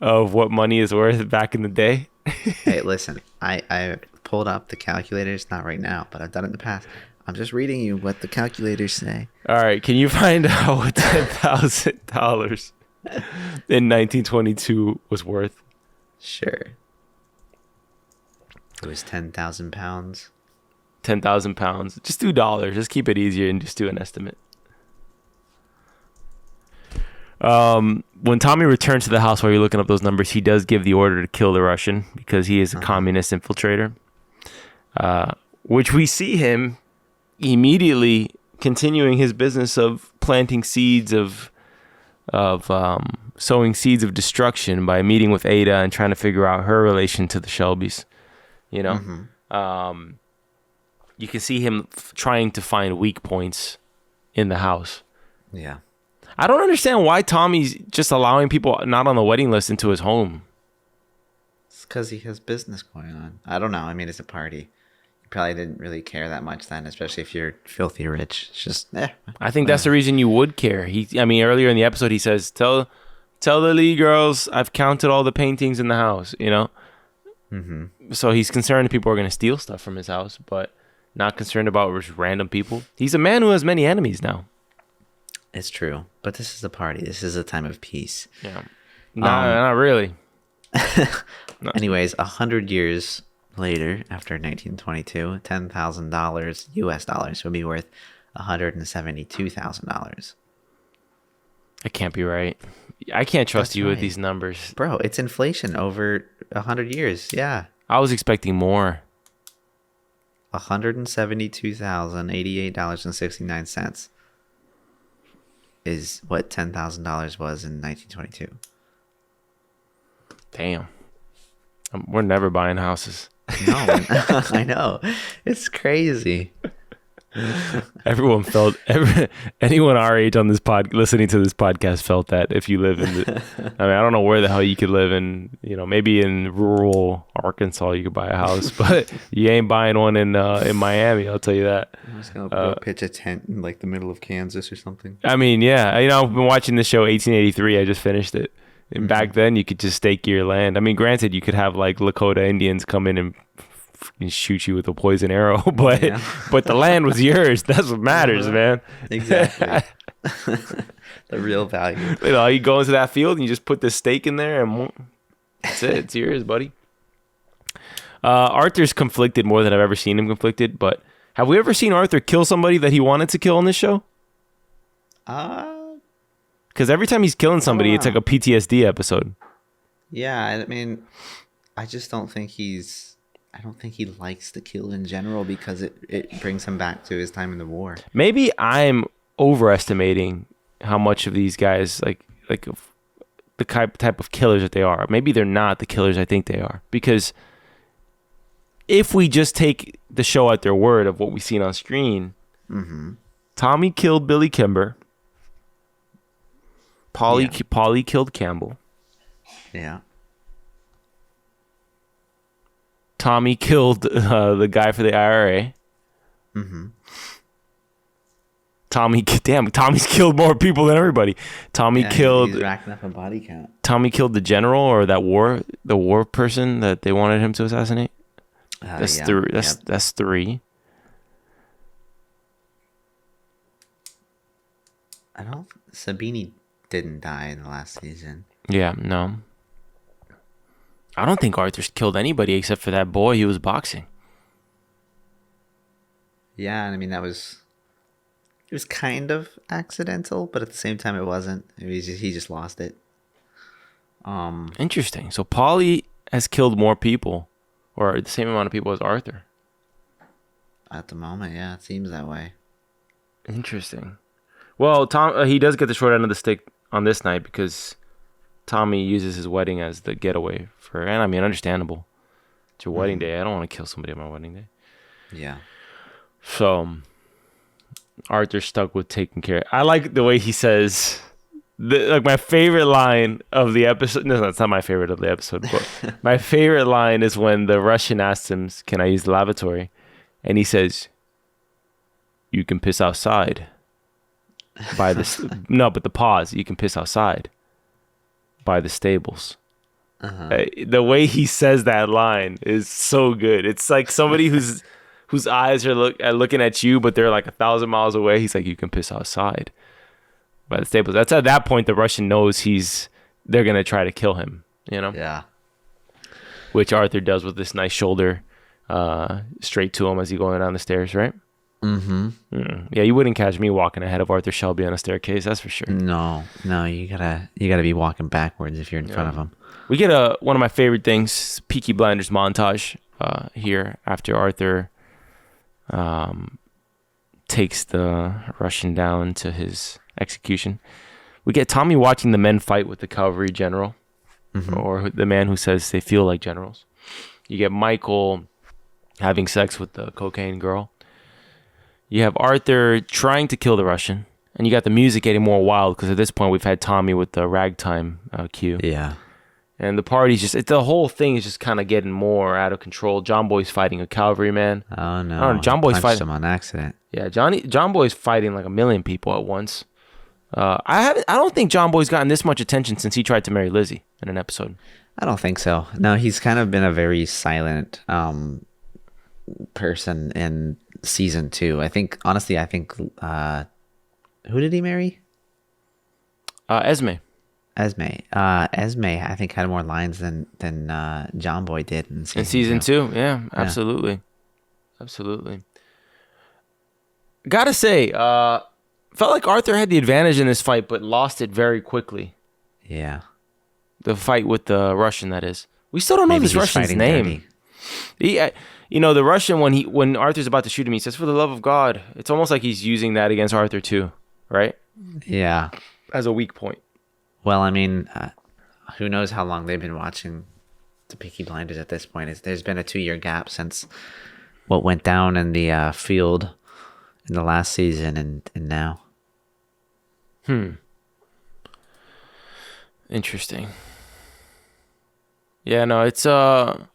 of what money is worth back in the day.
Hey, listen. I pulled up the calculators, not right now, but I've done it in the past. I'm just reading you what the calculators say.
All right. Can you find out what $10,000 in 1922 was worth?
Sure. It was 10,000 pounds.
10,000 pounds. Just do dollars. Just keep it easier and just do an estimate. When Tommy returns to the house while you're looking up those numbers, he does give the order to kill the Russian because he is a communist infiltrator. Which we see him immediately continuing his business of planting seeds of sowing seeds of destruction by meeting with Ada and trying to figure out her relation to the Shelbys. You know, you can see him trying to find weak points in the house.
Yeah.
I don't understand why Tommy's just allowing people not on the wedding list into his home.
It's because he has business going on. I don't know. I mean, it's a party. You probably didn't really care that much then, especially if you're filthy rich. It's just,
I think that's the reason you would care. Earlier in the episode, he says, tell the Lee girls I've counted all the paintings in the house, you know? Mm-hmm. So he's concerned that people are going to steal stuff from his house, but not concerned about just random people. He's a man who has many enemies now.
It's true. But this is a party. This is a time of peace.
Yeah. Not really.
No. Anyways, 100 years later, after 1922, $10,000 US dollars would be worth $172,000.
That can't be right. I can't trust you with these numbers.
Bro, it's inflation over 100 years. Yeah.
I was expecting more.
$172,088.69 is what $10,000 was in 1922.
Damn. We're never buying houses.
No, I know. It's crazy.
Anyone our age on this listening to this podcast felt that if you live I don't know where the hell you could live in, maybe in rural Arkansas you could buy a house, but you ain't buying one in Miami, I'll tell you that.
I'm just gonna go pitch a tent in like the middle of Kansas or something.
I mean, yeah, I've been watching this show 1883. I just finished it. And back then you could just stake your land. I mean, granted, you could have like Lakota Indians come in and shoot you with a poison arrow, but the land was yours. That's what matters, man.
Exactly. The real value.
You go into that field and you just put the stake in there and that's it. It's yours, buddy. Arthur's conflicted more than I've ever seen him conflicted, but have we ever seen Arthur kill somebody that he wanted to kill on this show? Because every time he's killing somebody, it's like a PTSD episode.
Yeah, I mean, I just don't think I don't think he likes to kill in general because it brings him back to his time in the war.
Maybe I'm overestimating how much of these guys like the type of killers that they are. Maybe they're not the killers I think they are. Because if we just take the show at their word of what we've seen on screen, Tommy killed Billy Kimber. Paulie killed Campbell.
Yeah.
Tommy killed the guy for the IRA. Tommy's killed more people than everybody.
He's racking up a body count.
Tommy killed the general or the war person that they wanted him to assassinate. That's three. That's three.
Sabini didn't die in the last season.
Yeah, no. I don't think Arthur's killed anybody except for that boy he was boxing.
Yeah, I mean it was kind of accidental, but at the same time it wasn't. He just lost it.
Interesting. So Paulie has killed more people, or the same amount of people as Arthur.
At the moment, yeah, it seems that way.
Interesting. Well, he does get the short end of the stick on this night because Tommy uses his wedding as the getaway and I mean, understandable. It's your wedding day. I don't want to kill somebody on my wedding day.
Yeah.
So Arthur's stuck with taking care. I like the way he says, my favorite line of the episode. No, that's not my favorite of the episode. But my favorite line is when the Russian asks him, "Can I use the lavatory?" And he says, "You can piss outside." But the pause. You can piss outside by the stables. The way he says that line is so good. It's like somebody whose eyes are looking at you, but they're like 1,000 miles away. He's like, "You can piss outside by the stables." That's at that point the Russian knows they're gonna try to kill him.
Yeah.
Which Arthur does with this nice shoulder straight to him as he's going down the stairs, right? Yeah, you wouldn't catch me walking ahead of Arthur Shelby on a staircase, that's for sure.
No, you gotta be walking backwards if you're in front of him.
We get one of my favorite things, Peaky Blinders montage here after Arthur takes the Russian down to his execution. We get Tommy watching the men fight with the cavalry general, or the man who says they feel like generals. You get Michael having sex with the cocaine girl. You have Arthur trying to kill the Russian, and you got the music getting more wild because at this point we've had Tommy with the ragtime cue.
Yeah.
And the party's the whole thing is just kind of getting more out of control. John Boy's fighting a cavalryman.
Oh no!
John Boy's fighting
him on accident.
Yeah, John Boy's fighting like 1 million people at once. I don't think John Boy's gotten this much attention since he tried to marry Lizzie in an episode.
I don't think so. No, he's kind of been a very silent person in season 2. I think who did he marry?
Esme.
Esme, I think had more lines than John Boy did in
season 2. Yeah, absolutely. Gotta say, felt like Arthur had the advantage in this fight, but lost it very quickly.
Yeah,
the fight with the Russian, that is. We still don't know this Russian's name. The Russian when Arthur's about to shoot him, he says, "For the love of God." It's almost like he's using that against Arthur too, right?
Yeah,
as a weak point.
Well, I mean, who knows how long they've been watching the Peaky Blinders at this point. There's been a 2-year gap since what went down in the field in the last season and now.
Interesting. Yeah, no, it's you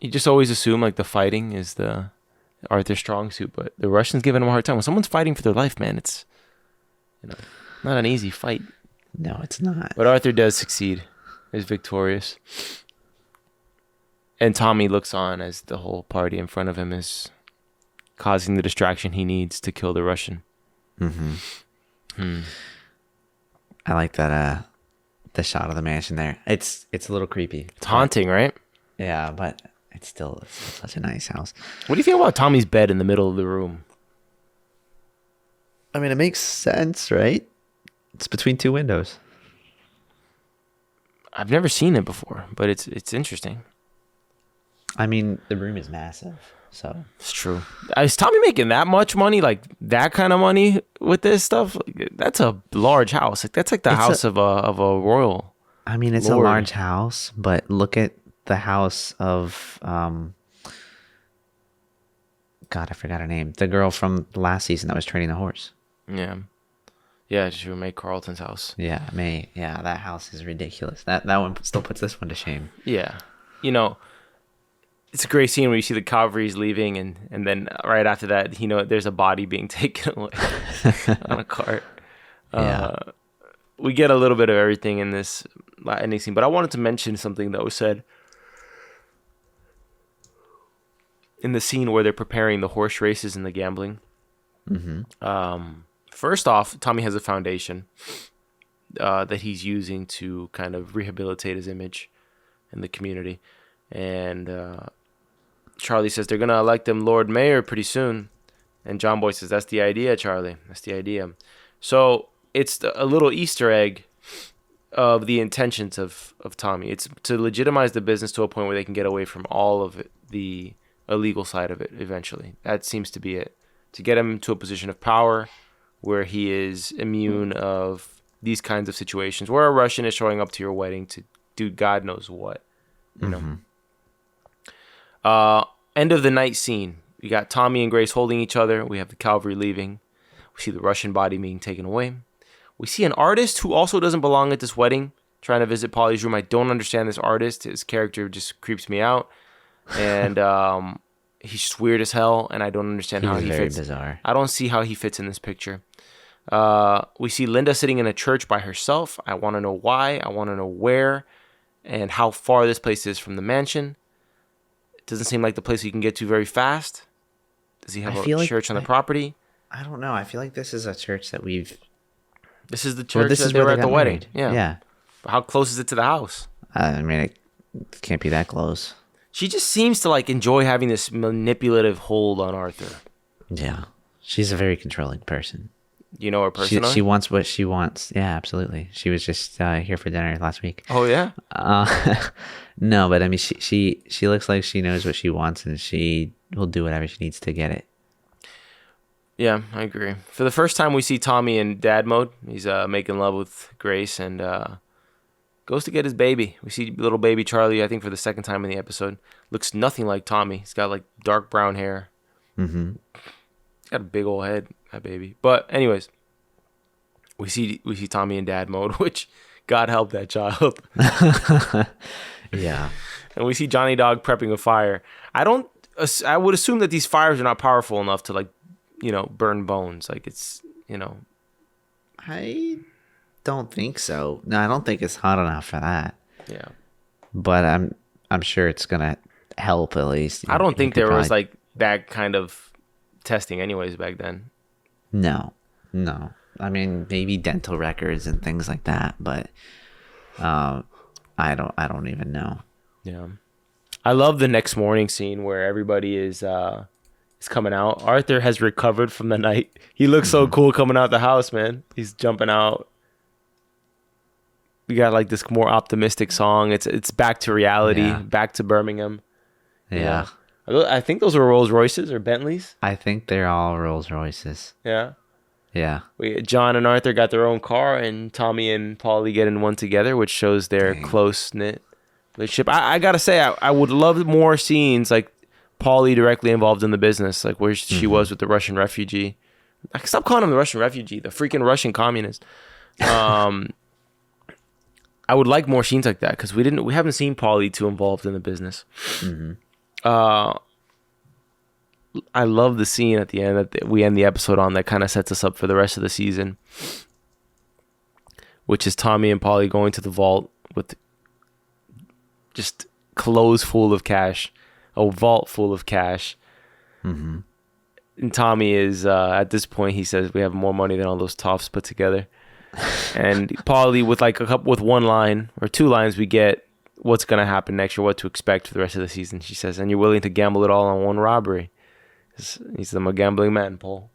just always assume like the fighting is the Arthur's strong suit, but the Russians giving him a hard time. When someone's fighting for their life, man, it's not an easy fight.
No, it's not.
But Arthur does succeed. Is victorious. And Tommy looks on as the whole party in front of him is causing the distraction he needs to kill the Russian.
I like that the shot of the mansion there. It's a little creepy.
It's haunting, right?
Yeah, but it's still such a nice house.
What do you think about Tommy's bed in the middle of the room?
I mean, it makes sense, right? It's between 2 windows.
I've never seen it before, but it's interesting.
I mean, the room is massive, so
It's true. Is Tommy making that much money, like that kind of money with this stuff? Like, that's a large house. Like that's like the house of a royal.
I mean, it's
Lord.
a large house, but look at the house of God, I forgot her name. The girl from last season that was training the horse.
Yeah, she would make Carlton's house.
Yeah, May. Yeah, that house is ridiculous. That one still puts this one to shame.
Yeah, it's a great scene where you see the cavalry's leaving, and then right after that, there's a body being taken away on a cart.
Yeah.
We get a little bit of everything in this ending scene, but I wanted to mention something that was said in the scene where they're preparing the horse races and the gambling. First off, Tommy has a foundation that he's using to kind of rehabilitate his image in the community. And Charlie says they're going to elect him Lord Mayor pretty soon. And John Boy says, that's the idea, Charlie. That's the idea. So it's a little Easter egg of the intentions of Tommy. It's to legitimize the business to a point where they can get away from all of it, the illegal side of it eventually. That seems to be it. To get him to a position of power where he is immune of these kinds of situations, where a Russian is showing up to your wedding to do God knows what. End of the night scene. We got Tommy and Grace holding each other. We have the cavalry leaving. We see the Russian body being taken away. We see an artist who also doesn't belong at this wedding trying to visit Paulie's room. I don't understand this artist. His character just creeps me out. And he's just weird as hell, and I don't understand how he fits.
Very bizarre.
I don't see how he fits in this picture. We see Linda sitting in a church by herself. I want to know why. I want to know where and how far this place is from the mansion. It doesn't seem like the place you can get to very fast. Does he have a church on the property?
I don't know. I feel like this is a church that we've...
This is the church that they were at the wedding. Yeah. How close is it to the house?
I mean, it can't be that close.
She just seems to enjoy having this manipulative hold on Arthur.
Yeah. She's a very controlling person.
You know her personally?
She wants what she wants. Yeah, absolutely. She was just here for dinner last week.
Oh, yeah?
No, but I mean, she looks like she knows what she wants, and she will do whatever she needs to get it.
Yeah, I agree. For the first time, we see Tommy in dad mode. He's making love with Grace and goes to get his baby. We see little baby Charlie, I think, for the second time in the episode. Looks nothing like Tommy. He's got dark brown hair.
Mm-hmm.
He's got a big old head, that baby. But anyways, we see Tommy in dad mode, which God help that child.
Yeah.
And we see Johnny Dog prepping a fire. I would assume that these fires are not powerful enough to burn bones.
I don't think so. No, I don't think it's hot enough for that.
Yeah.
But I'm sure it's gonna help at least.
I don't think there was that kind of testing anyways back then.
No. I mean, maybe dental records and things like that, but I don't even know.
Yeah. I love the next morning scene where everybody is coming out. Arthur has recovered from the night. He looks so cool coming out the house, man. He's jumping out. We got this more optimistic song. It's back to reality, back to Birmingham.
Yeah.
I think those were Rolls Royces or Bentleys.
I think they're all Rolls Royces.
Yeah.
Yeah.
John and Arthur got their own car, and Tommy and Paulie get in one together, which shows their close-knit
relationship. I gotta say, I would love more scenes like Paulie directly involved in the business, like where she was with the Russian refugee. I can stop calling him the Russian refugee, the freaking Russian communist. I would like more scenes like that because we haven't seen Paulie too involved in the business. I love the scene at the end that we end the episode on that kind of sets us up for the rest of the season, which is Tommy and Paulie going to the vault with just clothes full of cash, a vault full of cash. And Tommy is at this point, he says, we have more money than all those toffs put together. And Paulie with one line or two lines, we get what's going to happen next or what to expect for the rest of the season. She says, and you're willing to gamble it all on one robbery. He said, I'm a gambling man, Paul.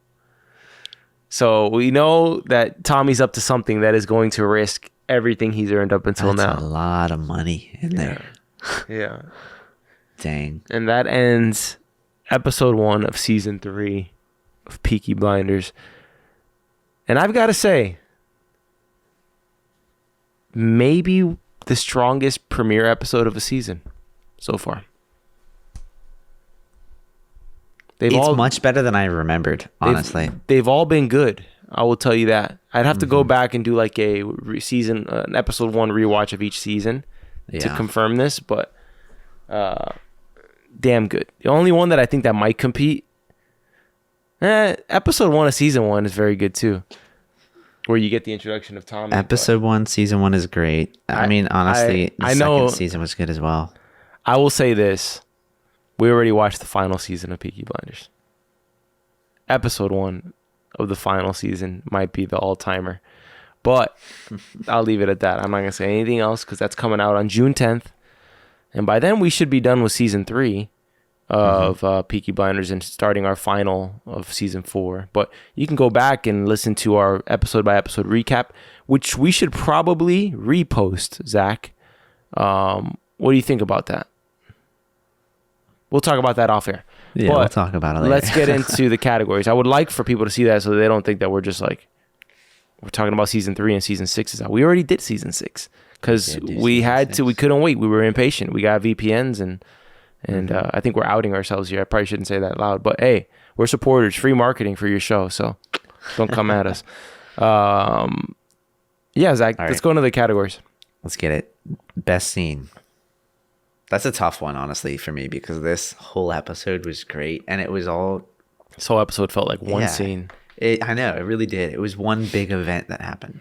So we know that Tommy's up to something that is going to risk everything he's earned up until now.
That's a lot of money in there.
Yeah.
Dang.
And that ends episode 1 of season 3 of Peaky Blinders. And I've got to say, maybe the strongest premiere episode of a season so far.
It's much better than I remembered, honestly.
They've all been good. I will tell you that. I'd have to go back and do like an episode 1 rewatch of each season to confirm this, but damn good. The only one that I think that might compete, episode 1 of season 1 is very good too, where you get the introduction of Tommy.
Episode 1, season 1 is great. I mean, honestly, the second season was good as well.
I will say this. We already watched the final season of Peaky Blinders. Episode 1 of the final season might be the all-timer. But I'll leave it at that. I'm not going to say anything else because that's coming out on June 10th. And by then, we should be done with season 3 of Peaky Blinders and starting our final of season 4. But you can go back and listen to our episode-by-episode recap, which we should probably repost, Zach. What do you think about that? We'll talk about that off air.
Yeah, we'll talk about it later.
Let's get into the categories. I would like for people to see that so they don't think that we're just like, we're talking about season 3 and season 6 is out. We already did season 6 because we couldn't wait. We were impatient. We got VPNs and I think we're outing ourselves here. I probably shouldn't say that loud, but hey, we're supporters, free marketing for your show. So don't come at us. Yeah, Zach, let's go into the categories.
Let's get it. Best scene. That's a tough one, honestly, for me, because this whole episode was great, and it was all...
This whole episode felt like one scene.
I know, it really did. It was one big event that happened.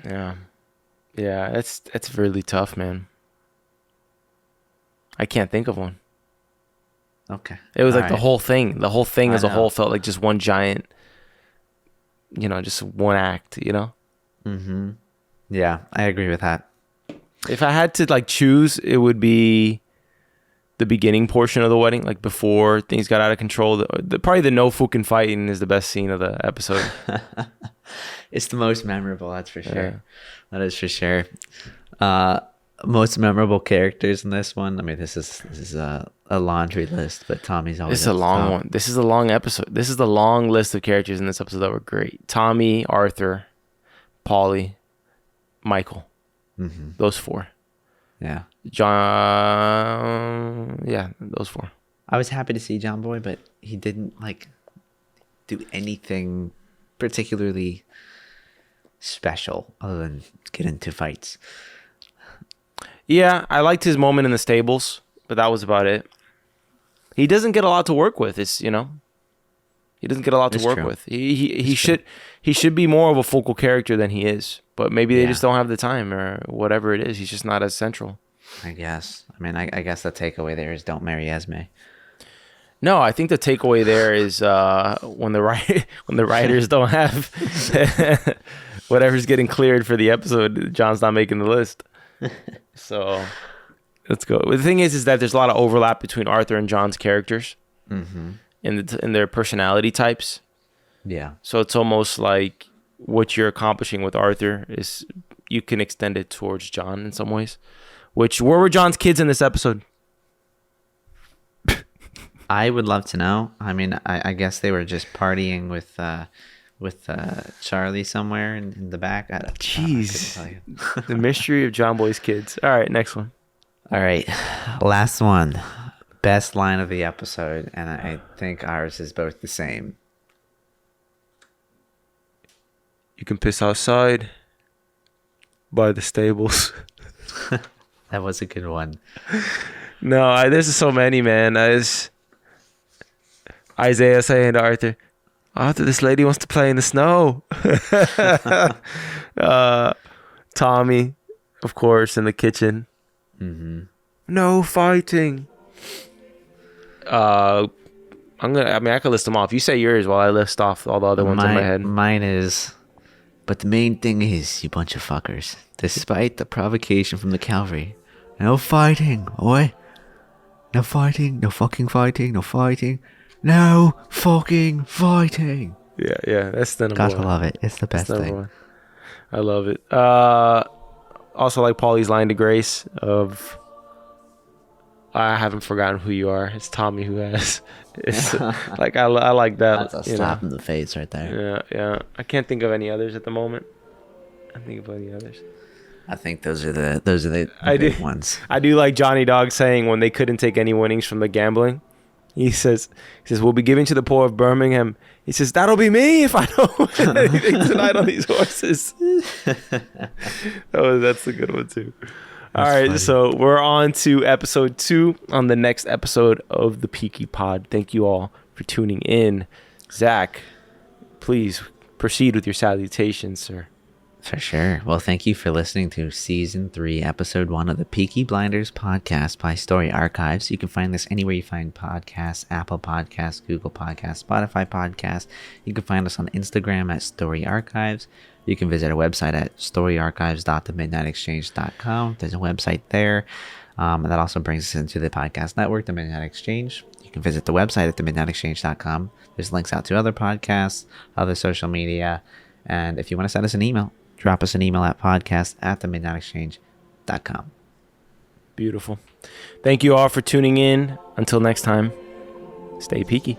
Yeah, that's really tough, man. I can't think of one.
Okay.
It was like the whole thing. The whole thing as a whole felt like just one giant, just one act,
Mm-hmm. Yeah, I agree with that.
If I had to choose, it would be the beginning portion of the wedding, like before things got out of control. Probably the no fucking fighting is the best scene of the episode.
It's the most memorable, that's for sure.
Yeah.
That is for sure. Most memorable characters in this one. I mean, this is a laundry list, but Tommy's always.
This is a long one. This is a long episode. This is the long list of characters in this episode that were great. Tommy, Arthur, Paulie, Michael.
Mm-hmm.
Those 4.
Yeah.
John. Yeah, those 4.
I was happy to see John Boy, but he didn't do anything particularly special other than get into fights.
Yeah, I liked his moment in the stables, but that was about it. He doesn't get a lot to work with. He doesn't get a lot to work with. He should be more of a focal character than he is, but maybe they just don't have the time or whatever it is. He's just not as central.
I guess. I mean, I guess the takeaway there is don't marry Esme.
No, I think the takeaway there is when the writers don't have whatever's getting cleared for the episode, John's not making the list. So let's go. The thing is that there's a lot of overlap between Arthur and John's characters in their personality types.
Yeah.
So it's almost like what you're accomplishing with Arthur is you can extend it towards John in some ways. Where were John's kids in this episode?
I would love to know. I mean, I guess they were just partying with Charlie somewhere in the back.
Jeez. The mystery of John Boy's kids. All right, next one.
All right, last one. Best line of the episode, and I think ours is both the same.
You can piss outside by the stables.
That was a good one.
No, there's so many, man. Isaiah saying to Arthur, Arthur, this lady wants to play in the snow. Tommy, of course, in the kitchen.
Mm-hmm.
No fighting. I could list them off. You say yours while I list off all the other ones in my head.
Mine is, but the main thing is, you bunch of fuckers. Despite the provocation from the cavalry, no fighting, oi. No fighting, no fucking fighting, no fighting. No fucking fighting.
Yeah, that's the number
Gotta
one.
love it. It's the best
That's number
thing.
one. I love it. Also like Paulie's line to Grace of, I haven't forgotten who you are. It's Tommy who has. It's like I like that.
That's a slap in the face right there.
Yeah. I can't think of any others at the moment. I think of any others.
I think those are the big ones.
I do like Johnny Dog saying when they couldn't take any winnings from the gambling. He says, we'll be giving to the poor of Birmingham. He says, that'll be me if I don't win anything tonight on these horses. That's a good one too. All right, funny. So we're on to episode 2 on the next episode of the Peaky Pod. Thank you all for tuning in. Zach, please proceed with your salutations, sir.
For sure. Well, thank you for listening to Season 3, Episode 1 of the Peaky Blinders podcast by Story Archives. You can find this anywhere you find podcasts, Apple Podcasts, Google Podcasts, Spotify Podcasts. You can find us on Instagram at Story Archives. You can visit our website at storyarchives.themidnightexchange.com. There's a website there. And that also brings us into the podcast network, The Midnight Exchange. You can visit the website at themidnightexchange.com. There's links out to other podcasts, other social media. And if you want to send us an email, drop us an email at podcast@themidnightexchange.com.
Beautiful. Thank you all for tuning in. Until next time, stay peaky.